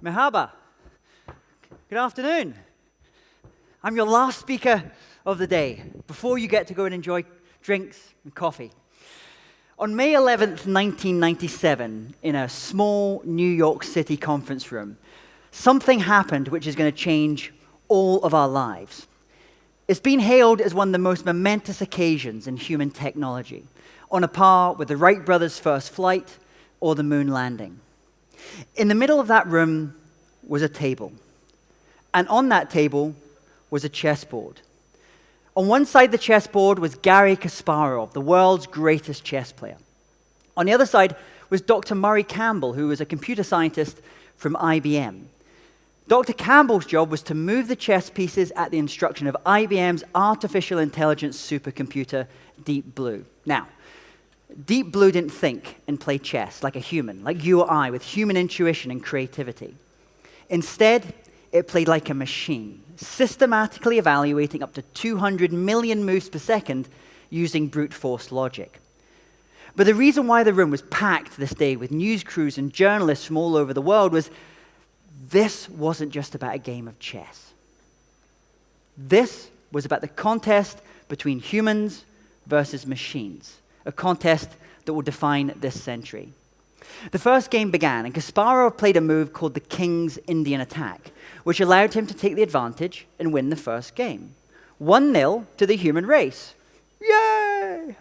Merhaba. Good afternoon. I'm your last speaker of the day, before you get to go and enjoy drinks and coffee. On May 11th, 1997, in a small New York City conference room, something happened which is going to change all of our lives. It's been hailed as one of the most momentous occasions in human technology, on a par with the Wright brothers' first flight or the moon landing. In the middle of that room was a table, and on that table was a chessboard. On one side of the chessboard was Garry Kasparov, the world's greatest chess player. On the other side was Dr. Murray Campbell, who was a computer scientist from IBM. Dr. Campbell's job was to move the chess pieces at the instruction of IBM's artificial intelligence supercomputer, Deep Blue. Now, Deep Blue didn't think and play chess like a human, like you or I, with human intuition and creativity. Instead, it played like a machine, systematically evaluating up to 200 million moves per second using brute force logic. But the reason why the room was packed this day with news crews and journalists from all over the world was this wasn't just about a game of chess. This was about the contest between humans versus machines, a contest that will define this century. The first game began, and Kasparov played a move called the King's Indian Attack, which allowed him to take the advantage and win the first game. 1-0 to the human race. Yay!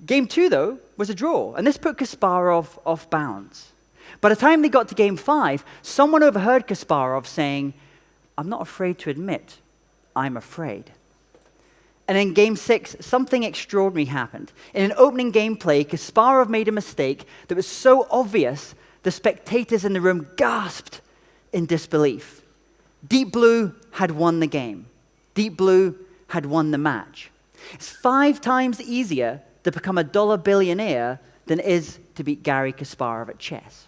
Game 2, though, was a draw, and this put Kasparov off balance. By the time they got to Game 5, someone overheard Kasparov saying, "I'm not afraid to admit, I'm afraid." And in Game 6, something extraordinary happened. In an opening gameplay, Kasparov made a mistake that was so obvious, the spectators in the room gasped in disbelief. Deep Blue had won the game. Deep Blue had won the match. It's 5 times easier to become a dollar billionaire than it is to beat Garry Kasparov at chess.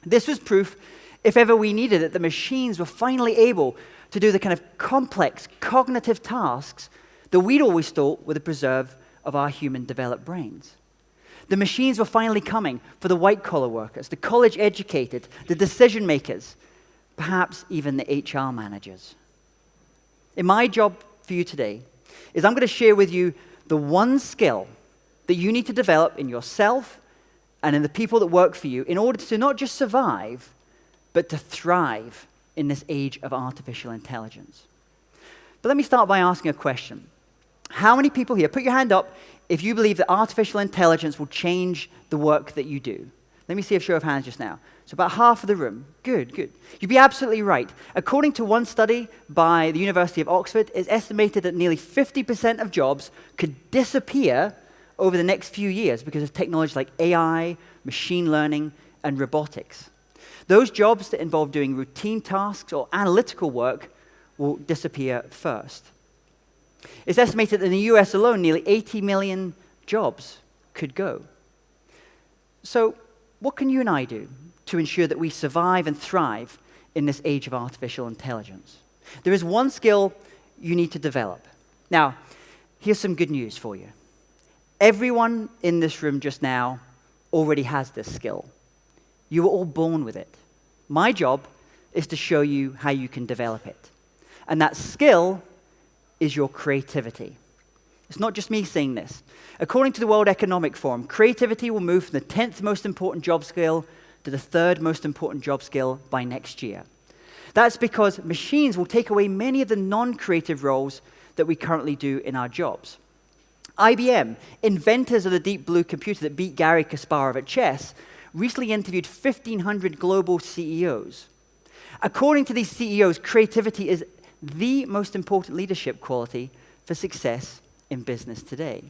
This was proof, if ever we needed it, that machines were finally able to do the kind of complex cognitive tasks that we'd always thought were the preserve of our human-developed brains. The machines were finally coming for the white-collar workers, the college-educated, the decision-makers, perhaps even the HR managers. And my job for you today is I'm going to share with you the one skill that you need to develop in yourself and in the people that work for you in order to not just survive, but to thrive in this age of artificial intelligence. But let me start by asking a question. How many people here, put your hand up if you believe that artificial intelligence will change the work that you do? Let me see a show of hands just now. So about half of the room. Good, good. You'd be absolutely right. According to one study by the University of Oxford, it's estimated that nearly 50% of jobs could disappear over the next few years because of technology like AI, machine learning, and robotics. Those jobs that involve doing routine tasks or analytical work will disappear first. It's estimated that in the US alone, nearly 80 million jobs could go. So what can you and I do to ensure that we survive and thrive in this age of artificial intelligence? There is one skill you need to develop. Now, here's some good news for you. Everyone in this room just now already has this skill. You were all born with it. My job is to show you how you can develop it. And that skill is your creativity. It's not just me saying this. According to the World Economic Forum, creativity will move from the 10th most important job skill to the 3rd most important job skill by next year. That's because machines will take away many of the non-creative roles that we currently do in our jobs. IBM, inventors of the Deep Blue computer that beat Garry Kasparov at chess, recently interviewed 1,500 global CEOs. According to these CEOs, creativity is the most important leadership quality for success in business today.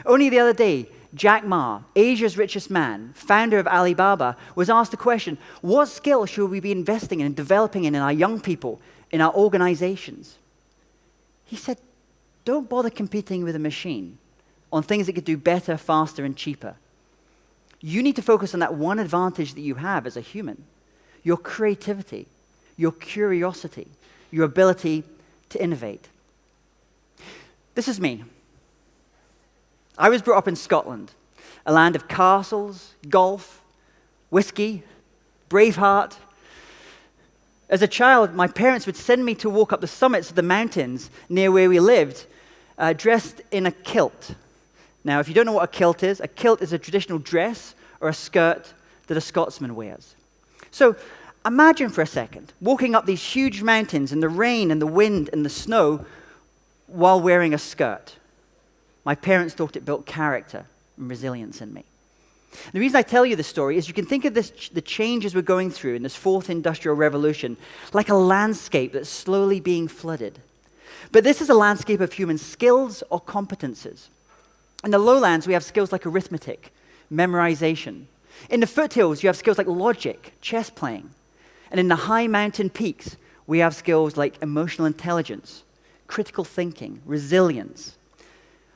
Only the other day, Jack Ma, Asia's richest man, founder of Alibaba, was asked the question, what skill should we be investing in and developing in our young people, in our organizations? He said, don't bother competing with a machine on things that could do better, faster, and cheaper. You need to focus on that one advantage that you have as a human, your creativity, your curiosity, your ability to innovate. This is me. I was brought up in Scotland, a land of castles, golf, whiskey, Braveheart, As a child, my parents would send me to walk up the summits of the mountains near where we lived, dressed in a kilt. Now, if you don't know what a kilt is a traditional dress or a skirt that a Scotsman wears. So imagine for a second walking up these huge mountains in the rain and the wind and the snow while wearing a skirt. My parents thought it built character and resilience in me. The reason I tell you this story is you can think of the changes we're going through in this fourth industrial revolution like a landscape that's slowly being flooded. But this is a landscape of human skills or competences. In the lowlands, we have skills like arithmetic, memorization. In the foothills, you have skills like logic, chess playing. And in the high mountain peaks, we have skills like emotional intelligence, critical thinking, resilience.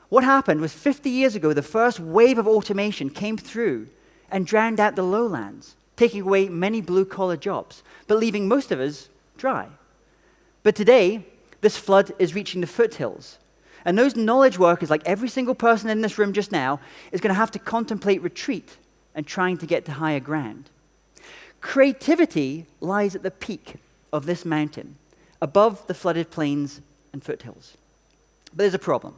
What happened was 50 years ago, the first wave of automation came through and drowned out the lowlands, taking away many blue-collar jobs, but leaving most of us dry. But today, this flood is reaching the foothills. And those knowledge workers, like every single person in this room just now, is going to have to contemplate retreat and trying to get to higher ground. Creativity lies at the peak of this mountain, above the flooded plains and foothills. But there's a problem.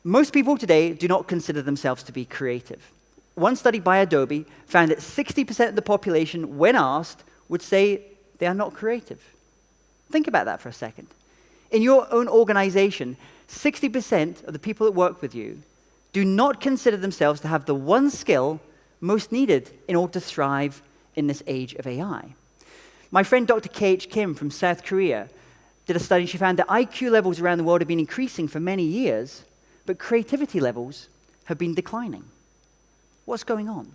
Most people today do not consider themselves to be creative. One study by Adobe found that 60% of the population, when asked, would say they are not creative. Think about that for a second. In your own organization, 60% of the people that work with you do not consider themselves to have the one skill most needed in order to thrive in this age of AI. My friend Dr. K.H. Kim from South Korea did a study. She found that IQ levels around the world have been increasing for many years, but creativity levels have been declining. What's going on?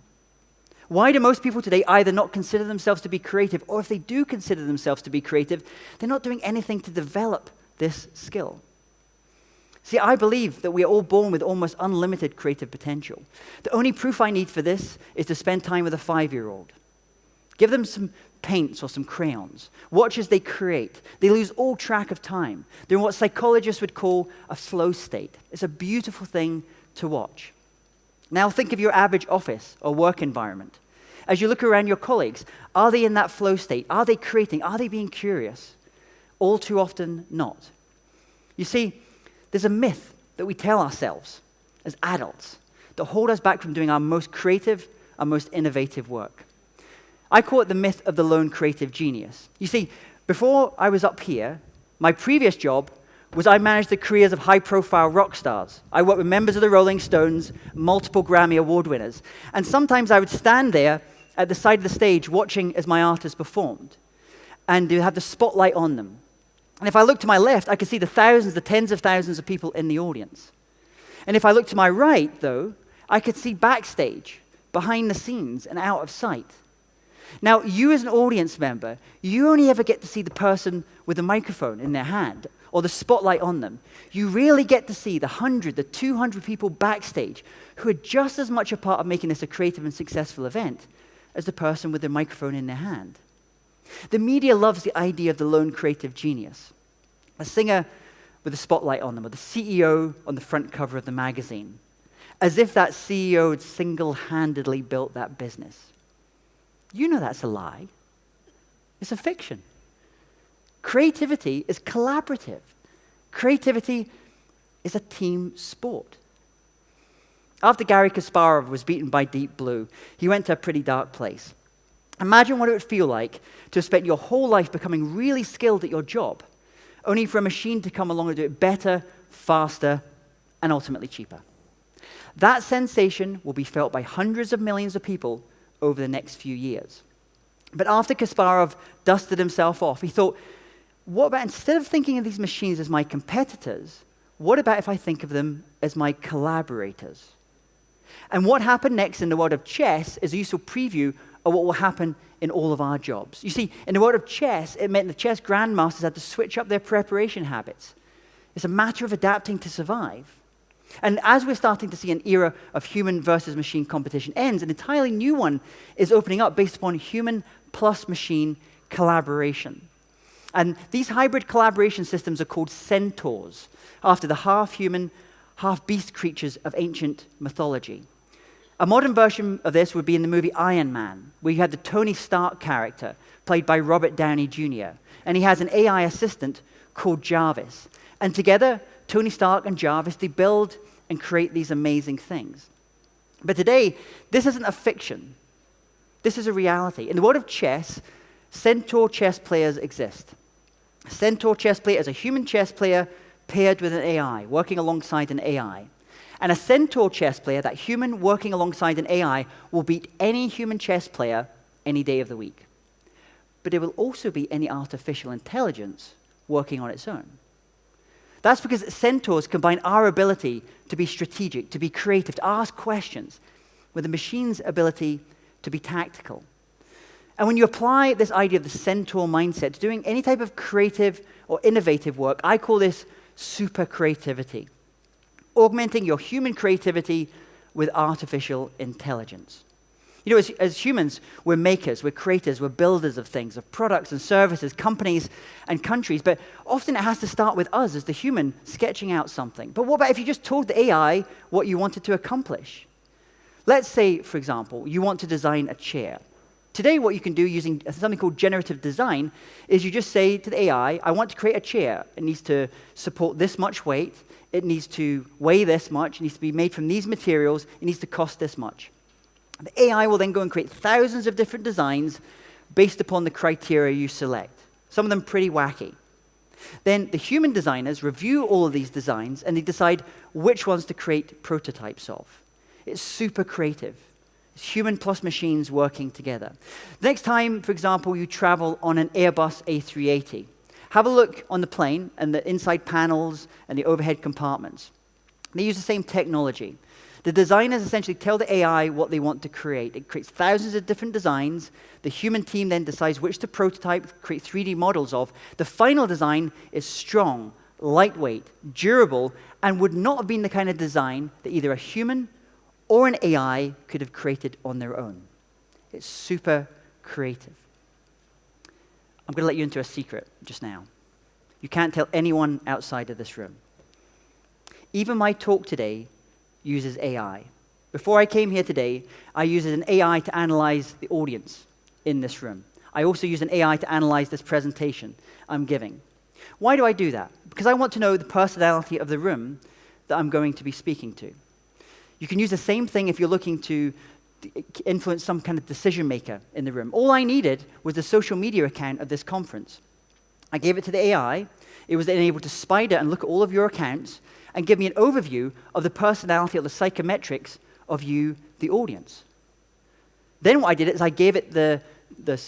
Why do most people today either not consider themselves to be creative, or if they do consider themselves to be creative, they're not doing anything to develop this skill? See, I believe that we are all born with almost unlimited creative potential. The only proof I need for this is to spend time with a 5-year-old. Give them some paints or some crayons. Watch as they create. They lose all track of time. They're in what psychologists would call a flow state. It's a beautiful thing to watch. Now think of your average office or work environment. As you look around your colleagues, are they in that flow state? Are they creating? Are they being curious? All too often not. You see, there's a myth that we tell ourselves as adults that hold us back from doing our most creative, our most innovative work. I call it the myth of the lone creative genius. You see, before I was up here, my previous job was I managed the careers of high-profile rock stars. I worked with members of the Rolling Stones, multiple Grammy Award winners. And sometimes I would stand there at the side of the stage watching as my artists performed. And they would have the spotlight on them. And if I looked to my left, I could see the thousands, the tens of thousands of people in the audience. And if I looked to my right, though, I could see backstage, behind the scenes, and out of sight. Now, you as an audience member, you only ever get to see the person with the microphone in their hand or the spotlight on them. You rarely get to see the 100, the 200 people backstage who are just as much a part of making this a creative and successful event as the person with the microphone in their hand. The media loves the idea of the lone creative genius, a singer with a spotlight on them, or the CEO on the front cover of the magazine, as if that CEO had single-handedly built that business. You know that's a lie. It's a fiction. Creativity is collaborative. Creativity is a team sport. After Garry Kasparov was beaten by Deep Blue, he went to a pretty dark place. Imagine what it would feel like to have spent your whole life becoming really skilled at your job, only for a machine to come along and do it better, faster, and ultimately cheaper. That sensation will be felt by hundreds of millions of people over the next few years. But after Kasparov dusted himself off, he thought, what about, instead of thinking of these machines as my competitors, what about if I think of them as my collaborators? And what happened next in the world of chess is a useful preview of what will happen in all of our jobs. You see, in the world of chess, it meant the chess grandmasters had to switch up their preparation habits. It's a matter of adapting to survive. And as we're starting to see an era of human versus machine competition ends, an entirely new one is opening up based upon human plus machine collaboration. And these hybrid collaboration systems are called centaurs, after the half-human, half-beast creatures of ancient mythology. A modern version of this would be in the movie Iron Man, where you had the Tony Stark character, played by Robert Downey Jr., and he has an AI assistant called Jarvis. And together, Tony Stark and Jarvis, they build and create these amazing things. But today, this isn't a fiction. This is a reality. In the world of chess, centaur chess players exist. A centaur chess player is a human chess player paired with an AI, working alongside an AI. And a centaur chess player, that human working alongside an AI, will beat any human chess player any day of the week. But it will also beat any artificial intelligence working on its own. That's because centaurs combine our ability to be strategic, to be creative, to ask questions, with the machine's ability to be tactical. And when you apply this idea of the centaur mindset to doing any type of creative or innovative work, I call this super creativity. Augmenting your human creativity with artificial intelligence. You know, as humans, we're makers, we're creators, we're builders of things, of products and services, companies and countries, but often it has to start with us as the human sketching out something. But what about if you just told the AI what you wanted to accomplish? Let's say, for example, you want to design a chair. Today, what you can do using something called generative design is you just say to the AI, I want to create a chair. It needs to support this much weight, it needs to weigh this much, it needs to be made from these materials, it needs to cost this much. The AI will then go and create thousands of different designs based upon the criteria you select, some of them pretty wacky. Then the human designers review all of these designs and they decide which ones to create prototypes of. It's super creative. It's human plus machines working together. The next time, for example, you travel on an Airbus A380, have a look on the plane and the inside panels and the overhead compartments. They use the same technology. The designers essentially tell the AI what they want to create. It creates thousands of different designs. The human team then decides which to prototype, create 3D models of. The final design is strong, lightweight, durable, and would not have been the kind of design that either a human or an AI could have created on their own. It's super creative. I'm going to let you into a secret just now. You can't tell anyone outside of this room. Even my talk today uses AI. Before I came here today, I used an AI to analyze the audience in this room. I also use an AI to analyze this presentation I'm giving. Why do I do that? Because I want to know the personality of the room that I'm going to be speaking to. You can use the same thing if you're looking to influence some kind of decision maker in the room. All I needed was the social media account of this conference. I gave it to the AI. It was then able to spider and look at all of your accounts and give me an overview of the personality or the psychometrics of you, the audience. Then what I did is I gave it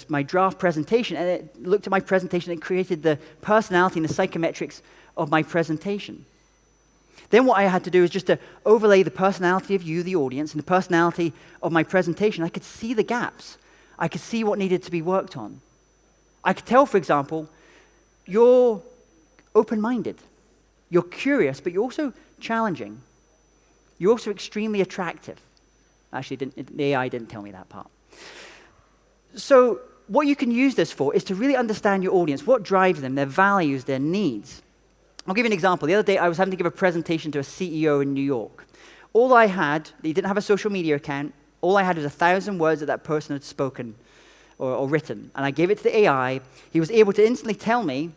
my draft presentation, and it looked at my presentation and created the personality and the psychometrics of my presentation. Then what I had to do is just to overlay the personality of you, the audience, and the personality of my presentation. I could see the gaps. I could see what needed to be worked on. I could tell, for example, you're open-minded. You're curious, but you're also challenging. You're also extremely attractive. Actually, the AI didn't tell me that part. So what you can use this for is to really understand your audience, what drives them, their values, their needs. I'll give you an example. The other day, I was having to give a presentation to a CEO in New York. All I had, he didn't have a social media account, all I had was 1,000 words that that person had spoken or written. And I gave it to the AI. He was able to instantly tell me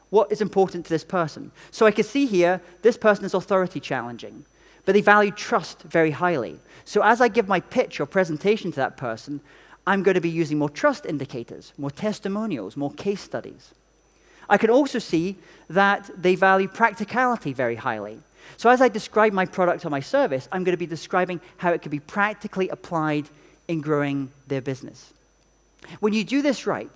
what is important to this person. So I could see here, this person is authority challenging, but they value trust very highly. So as I give my pitch or presentation to that person, I'm going to be using more trust indicators, more testimonials, more case studies. I can also see that they value practicality very highly. So as I describe my product or my service, I'm going to be describing how it can be practically applied in growing their business. When you do this right,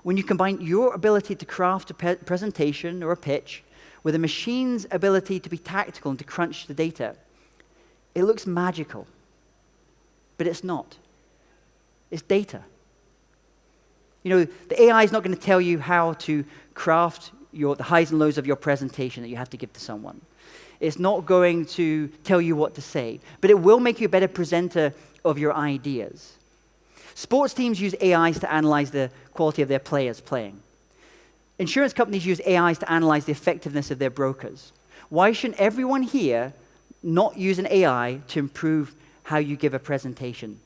when you combine your ability to craft a presentation or a pitch with a machine's ability to be tactical and to crunch the data, it looks magical. But it's not. It's data. You know, the AI is not going to tell you how to craft the highs and lows of your presentation that you have to give to someone. It's not going to tell you what to say, but it will make you a better presenter of your ideas. Sports teams use AIs to analyze the quality of their players playing. Insurance companies use AIs to analyze the effectiveness of their brokers. Why shouldn't everyone here not use an AI to improve how you give a presentation.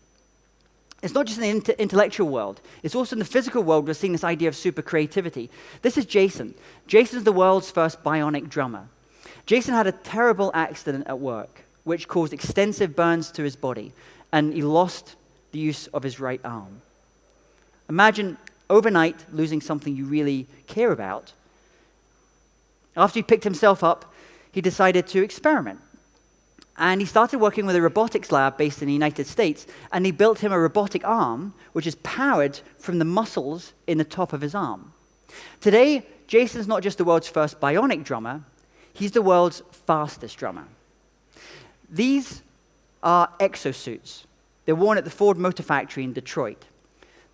It's not just in the intellectual world. It's also in the physical world we're seeing this idea of super creativity. This is Jason. Jason's the world's first bionic drummer. Jason had a terrible accident at work, which caused extensive burns to his body, and he lost the use of his right arm. Imagine overnight losing something you really care about. After he picked himself up, he decided to experiment. And he started working with a robotics lab based in the United States, and he built him a robotic arm, which is powered from the muscles in the top of his arm. Today, Jason's not just the world's first bionic drummer, he's the world's fastest drummer. These are exosuits. They're worn at the Ford Motor Factory in Detroit.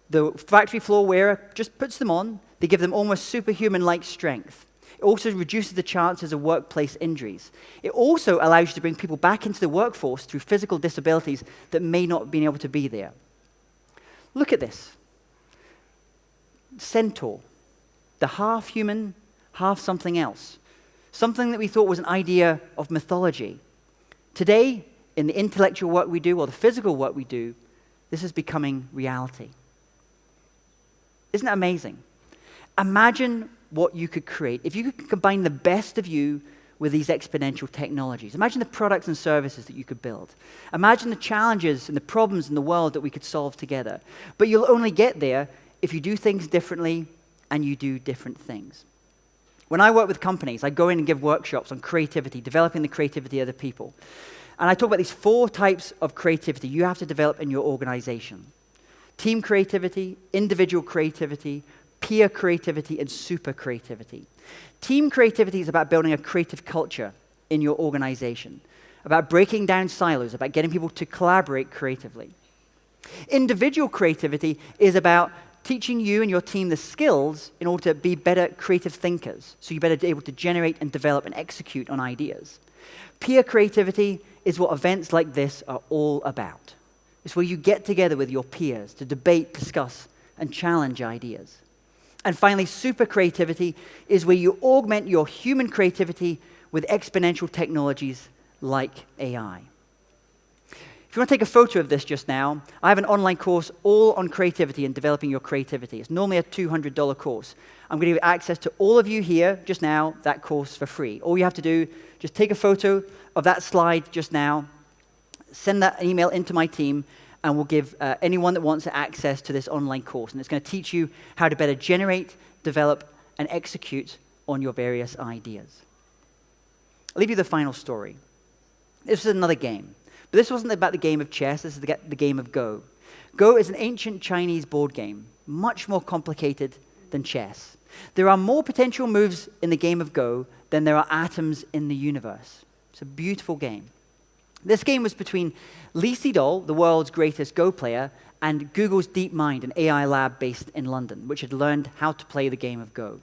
The factory floor wearer just puts them on. They give them almost superhuman-like strength. It also reduces the chances of workplace injuries. It also allows you to bring people back into the workforce through physical disabilities that may not have been able to be there. Look at this. Centaur, the half human, half something else. Something that we thought was an idea of mythology. Today, in the intellectual work we do or the physical work we do, this is becoming reality. Isn't that amazing? Imagine what you could create if you could combine the best of you with these exponential technologies. Imagine the products and services that you could build. Imagine the challenges and the problems in the world that we could solve together. But you'll only get there if you do things differently and you do different things. When I work with companies, I go in and give workshops on creativity, developing the creativity of the people. And I talk about these 4 types of creativity you have to develop in your organization. Team creativity, individual creativity, peer creativity, and super creativity. Team creativity is about building a creative culture in your organization, about breaking down silos, about getting people to collaborate creatively. Individual creativity is about teaching you and your team the skills in order to be better creative thinkers, so you're better able to generate and develop and execute on ideas. Peer creativity is what events like this are all about. It's where you get together with your peers to debate, discuss, and challenge ideas. And finally, super creativity is where you augment your human creativity with exponential technologies like AI. If you want to take a photo of this just now, I have an online course all on creativity and developing your creativity. It's normally a $200 course. I'm going to give access to all of you here just now that course for free. All you have to do, just take a photo of that slide just now, send that email into my team, and we'll give anyone that wants access to this online course. And it's going to teach you how to better generate, develop, and execute on your various ideas. I'll leave you the final story. This is another game. But this wasn't about the game of chess, this is the game of Go. Go is an ancient Chinese board game, much more complicated than chess. There are more potential moves in the game of Go than there are atoms in the universe. It's a beautiful game. This game was between Lee Sedol, the world's greatest Go player, and Google's DeepMind, an AI lab based in London, which had learned how to play the game of Go.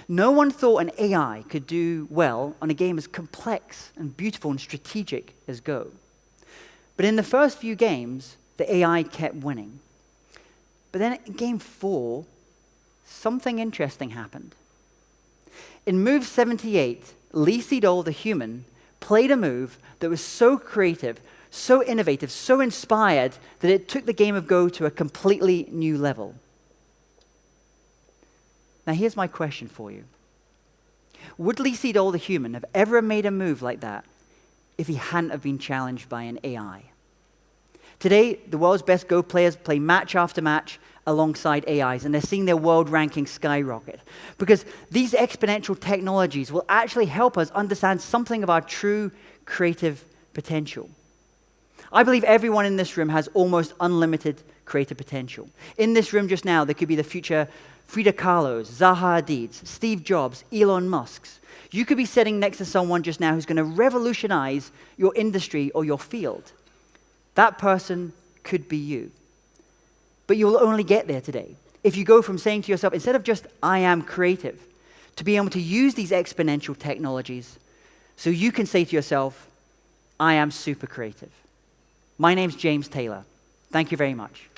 No one thought an AI could do well on a game as complex and beautiful and strategic as Go. But in the first few games, the AI kept winning. But then in game 4, something interesting happened. In move 78, Lee Sedol, the human, played a move that was so creative, so innovative, so inspired, that it took the game of Go to a completely new level. Now here's my question for you. Would Lee Sedol, the human, have ever made a move like that if he hadn't have been challenged by an AI? Today, the world's best Go players play match after match alongside AIs, and they're seeing their world ranking skyrocket. Because these exponential technologies will actually help us understand something of our true creative potential. I believe everyone in this room has almost unlimited creative potential. In this room just now, there could be the future Frida Kahlo's, Zaha Hadid's, Steve Jobs, Elon Musk's. You could be sitting next to someone just now who's going to revolutionize your industry or your field. That person could be you. But you will only get there today if you go from saying to yourself, instead of just, I am creative, to be able to use these exponential technologies so you can say to yourself, I am super creative. My name's James Taylor. Thank you very much.